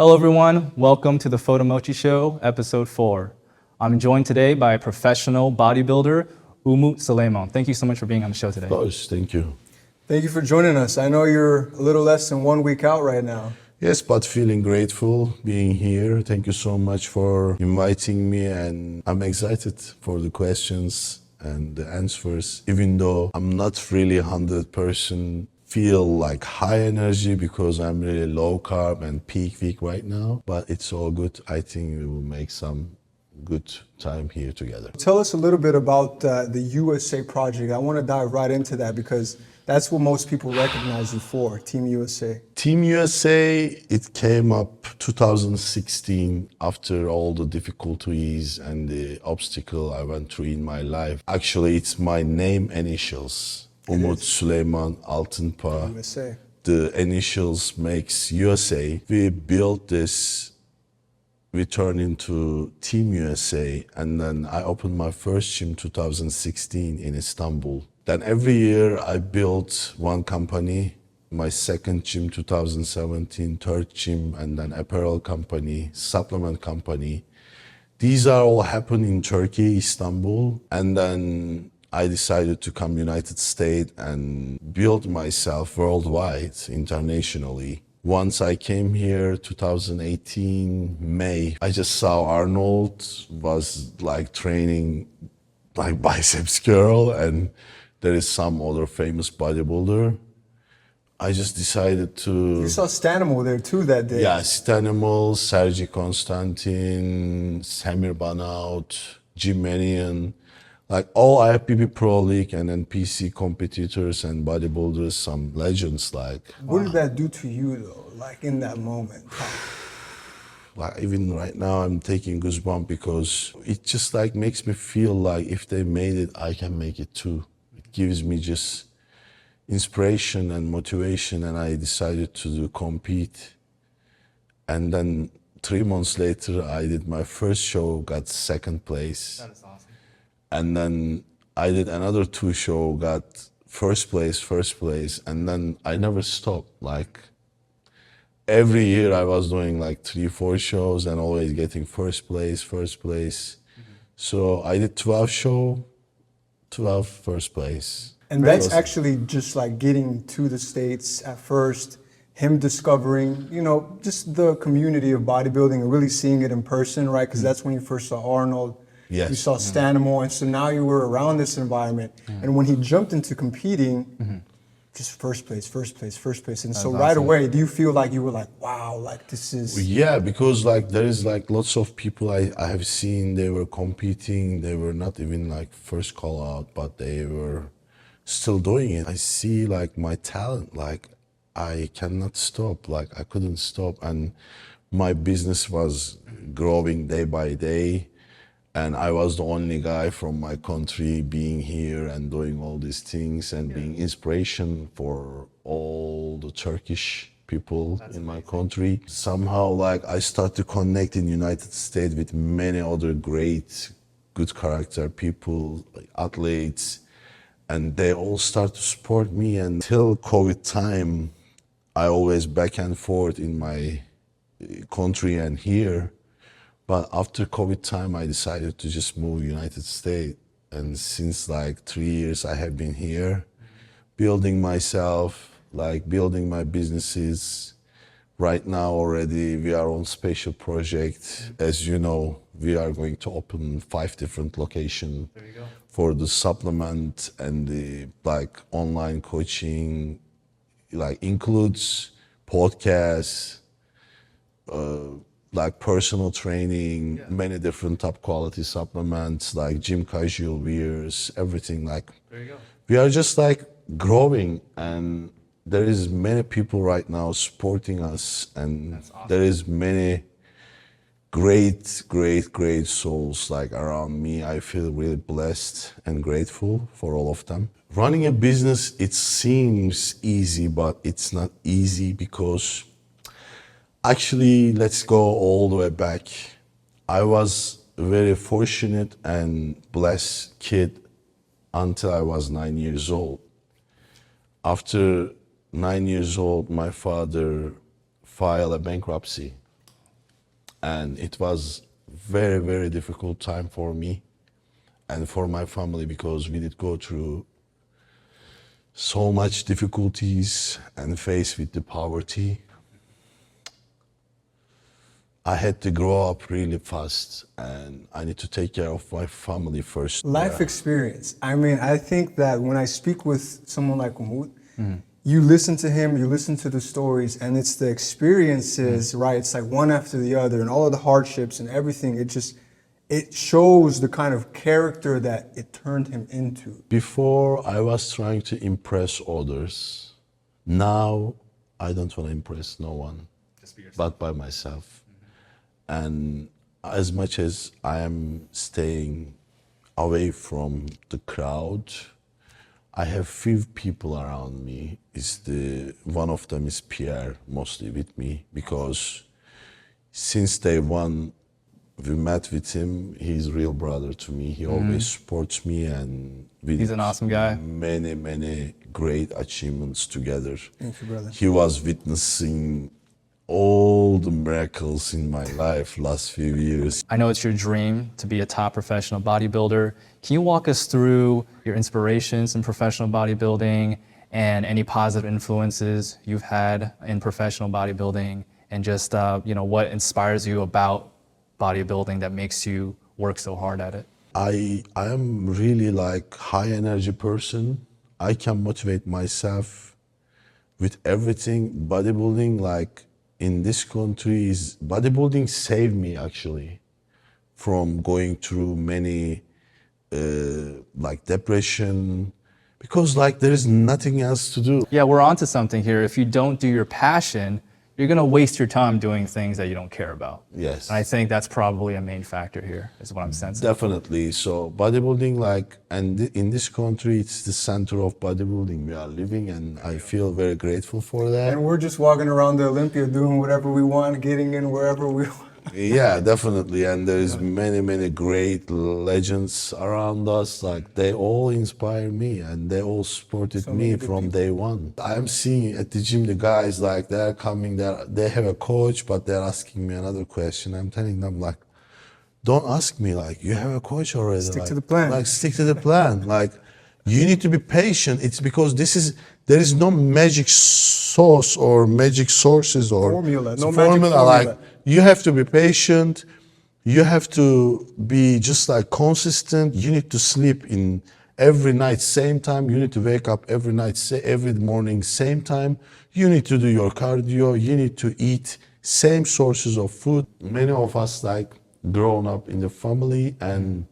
Hello everyone, welcome to the Photomochi Show, episode 4. I'm joined today by professional bodybuilder, Umut Su. Thank you so much for being on the show today. Of course, thank you. Thank you for joining us. I know you're a little less than 1 week out right now. Yes, but feeling grateful being here. Thank you so much for inviting me, and I'm excited for the questions and the answers, even though I'm not really 100% feel like high energy because I'm really low carb and peak week right now, but it's all good. I think we will make some good time here together. Tell us a little bit about the USA project. I want to dive right into that because that's what most people recognize you for, Team USA. Team USA, it came up 2016 after all the difficulties and the obstacle I went through in my life. Actually, it's my name initials. Umut Su, Altinpa. USA. The initials makes USA. We built this, we turned into Team USA, and then I opened my first gym 2016 in Istanbul. Then every year I built one company, my second gym 2017, third gym, and then apparel company, supplement company. These are all happened in Turkey, Istanbul, and then I decided to come United States and build myself worldwide, internationally. Once I came here, 2018, May, I just saw Arnold was like training like biceps curl, and there is some other famous bodybuilder. I just decided to... You saw Stanimal there too that day. Yeah, Stanimal, Sergi Konstantin, Samir Banaut, Jim Manian. Like all IFBB Pro League and then PC competitors and bodybuilders, some legends like. What did that do to you though, like in that moment? Like even right now I'm taking goosebumps because it just like makes me feel like if they made it, I can make it too. It gives me just inspiration and motivation, and I decided to compete. And then 3 months later, I did my first show, got second place. That is awesome. And then I did another 2 shows, got first place, and then I never stopped. Like every year I was doing like 3-4 shows and always getting first place. So I did 12 shows, 12 first place. And that's actually just like getting to the States at first, him discovering, you know, just the community of bodybuilding and really seeing it in person, right? Because that's when you first saw Arnold. Yes. You saw Stanimal, and so now you were around this environment. And when he jumped into competing, just first place. And so right away, do you feel like you were like, wow, like this is... Yeah, because like there is like lots of people I have seen, they were competing, they were not even like first call out, but they were still doing it. I see like my talent, like I cannot stop, like I couldn't stop, and my business was growing day by day. And I was the only guy from my country being here and doing all these things and being inspiration for all the Turkish people in my country. Somehow, like, I start to connect in United States with many other great, good character people, like athletes, and they all start to support me. Until COVID time, I always back and forth in my country and here. But after COVID time, I decided to just move United States. And since like 3 years, I have been here, building myself, like building my businesses. Right now already, we are on special project. As you know, we are going to open 5 different locations for the supplement and the like online coaching, like includes podcasts, like personal training, many different top quality supplements, like gym casual wears, everything. Like we are just like growing, and there is many people right now supporting us, and there is many great souls like around me. I feel really blessed and grateful for all of them. Running a business, it seems easy, but it's not easy because actually, let's go all the way back. I was a very fortunate and blessed kid until I was 9 years old. After 9 years old, my father filed a bankruptcy. and it was very, very difficult time for me and for my family because we did go through so much difficulties and faced with the poverty. I had to grow up really fast and I need to take care of my family first. Life experience. I mean, I think that when I speak with someone like Umut, you listen to him, you listen to the stories, and it's the experiences, right? It's like one after the other, and all of the hardships and everything. It shows the kind of character that it turned him into. Before I was trying to impress others. Now I don't want to impress no one, but by myself. And as much as I am staying away from the crowd, I have few people around me. One of them is Pierre, mostly with me, because since day one we met with him, he's real brother to me. He always supports me, and He's an awesome guy. Many great achievements together. Thank you, brother. He was witnessing all the miracles in my life last few years. I know it's your dream to be a top professional bodybuilder. Can you walk us through your inspirations in professional bodybuilding and any positive influences you've had in professional bodybuilding, and just what inspires you about bodybuilding that makes you work so hard at it? I am really like high energy person. I can motivate myself with everything. Bodybuilding, like in this country, bodybuilding saved me actually from going through many like depression, because like there is nothing else to do. Yeah, we're onto something here. If you don't do your passion, you're gonna waste your time doing things that you don't care about. Yes. And I think that's probably a main factor here, is what I'm sensing. Definitely. So bodybuilding, like, and in this country, it's the center of bodybuilding we are living, and I feel very grateful for that. And we're just walking around the Olympia doing whatever we want, getting in wherever we want. Yeah, definitely. And there is many great legends around us. Like they all inspire me, and they all supported me from day one. I'm seeing at the gym the guys like they're coming there. They have a coach, but they're asking me another question. I'm telling them like, don't ask me. Like you have a coach already. Stick like, to the plan. Like stick to the plan. Like you need to be patient. It's because there is no magic sauce or magic sources or Formula. No magic formula. formula. Like you have to be patient. You have to be just like consistent. You need to sleep in every night same time. You need to wake up every night, every morning same time. You need to do your cardio. You need to eat same sources of food. Many of us like grown up in the family, and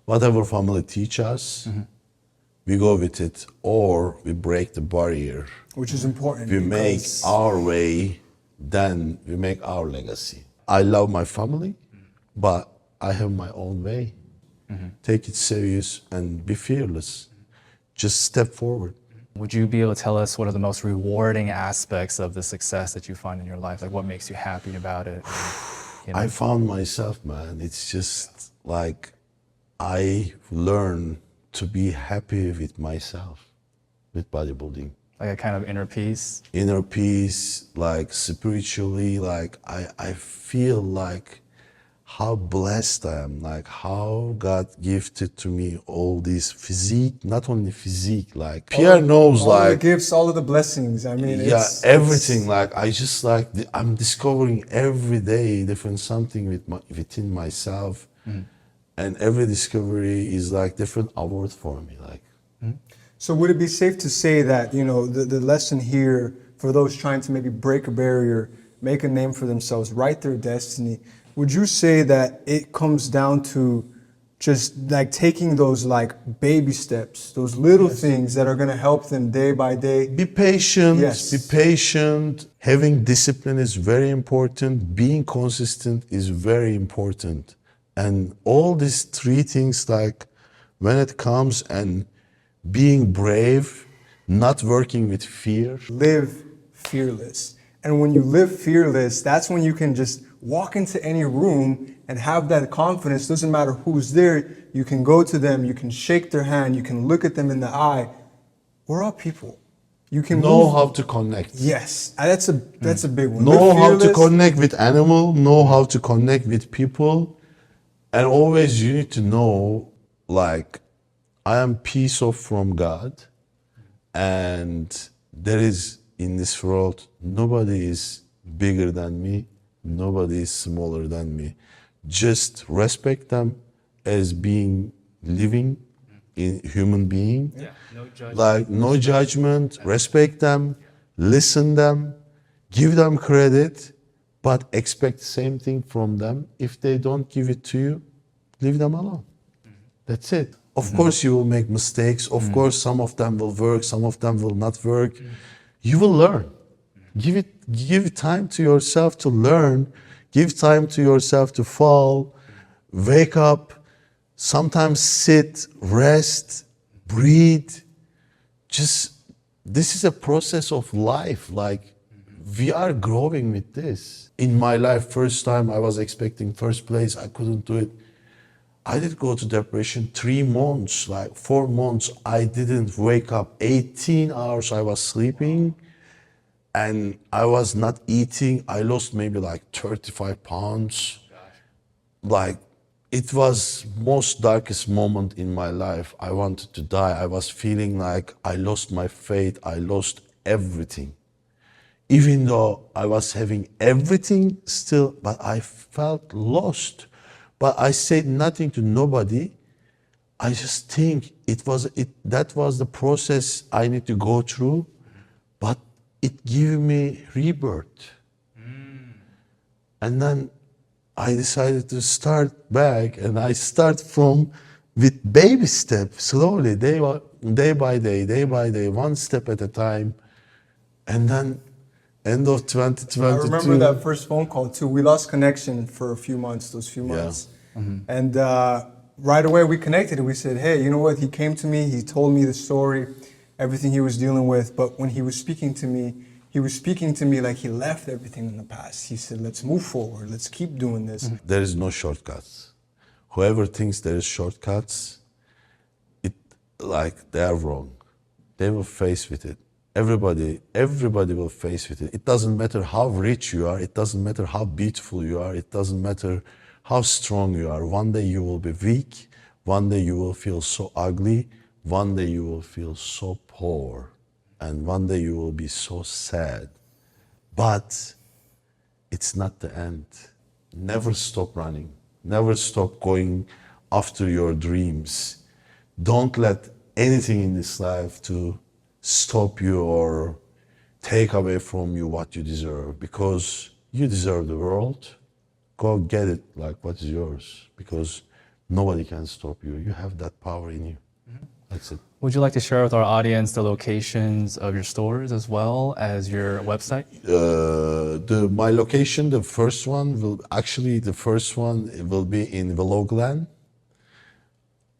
whatever family teach us, we go with it, or we break the barrier. Which is important. We make because our way, then we make our legacy. I love my family, but I have my own way. Take it serious and be fearless. Just step forward. Would you be able to tell us what are the most rewarding aspects of the success that you find in your life? Like what makes you happy about it? I found myself, man. It's just like I learned to be happy with myself, with bodybuilding. Like a kind of inner peace? Inner peace, like spiritually, like I feel like how blessed I am, like how God gifted to me all this physique, not only physique, like Pierre knows, all like the gifts, all of the blessings. I mean, yeah, everything. Like I just like I'm discovering every day different something within myself, and every discovery is like different award for me. Like, So would it be safe to say that, the lesson here for those trying to maybe break a barrier, make a name for themselves, write their destiny, would you say that it comes down to just like taking those like baby steps, those little things that are going to help them day by day? be patient. Yes. Be patient. Having discipline is very important. Being consistent is very important. And all these three things, like when it comes and being brave, not working with fear. Live fearless. And when you live fearless, that's when you can just walk into any room and have that confidence. Doesn't matter who's there. You can go to them, you can shake their hand, you can look at them in the eye. We're all people. You can know move. how to connect. Yes, that's a big one. Know Live how to fearless. connect with animal, know how to connect with people, and always you need to know, like, I am piece of from God, and there is in this world nobody is bigger than me, nobody is smaller than me. Just respect them as being living in human being. Yeah, no judgment. Like no judgment, respect them, listen them, give them credit, but expect the same thing from them. If they don't give it to you, leave them alone. That's it. Of course you will make mistakes. Of course some of them will work, some of them will not work. You will learn. Give time to yourself to learn. Give time to yourself to fall, wake up, sometimes sit, rest, breathe. Just, this is a process of life. Like, we are growing with this. In my life, first time I was expecting first place, I couldn't do it. I did go to depression 3 months, like 4 months. I didn't wake up. 18 hours I was sleeping and I was not eating. I lost maybe like 35 pounds. Like, it was most darkest moment in my life. I wanted to die. I was feeling like I lost my faith. I lost everything. Even though I was having everything still, but I felt lost. But I said nothing to nobody. I just think that was the process I need to go through, but it gave me rebirth. And then I decided to start back, and I start from with baby steps, slowly, day by day, one step at a time. And then end of 2022. I remember that first phone call too. We lost connection for a few months, those few months. And right away we connected and we said, hey, you know what? He came to me, he told me the story, everything he was dealing with. But when he was speaking to me like he left everything in the past. He said, let's move forward. Let's keep doing this. There is no shortcuts. Whoever thinks there is shortcuts, they are wrong. They will face with it. Everybody will face with it. It doesn't matter how rich you are. It doesn't matter how beautiful you are. It doesn't matter how strong you are. One day you will be weak. One day you will feel so ugly. One day you will feel so poor. And one day you will be so sad. But it's not the end. Never stop running. Never stop going after your dreams. Don't let anything in this life to stop you or take away from you what you deserve, because you deserve the world. Go get it, like what is yours, because nobody can stop you. You have that power in you. That's it. Would you like to share with our audience the locations of your stores as well as your website? My location, the first one will be in Vlogland.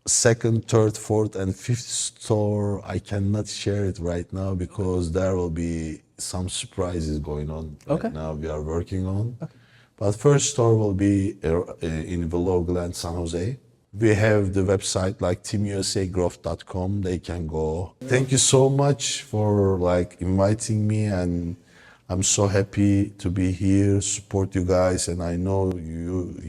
Second, third, fourth, and fifth store, I cannot share it right now because there will be some surprises going on right now we are working on. But first store will be in Vlogland, San Jose. We have the website like teamusagrowth.com. They can go. Thank you so much for inviting me, and I'm so happy to be here, support you guys, and I know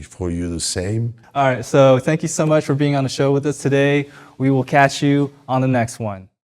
for you the same. All right, so thank you so much for being on the show with us today. We will catch you on the next one.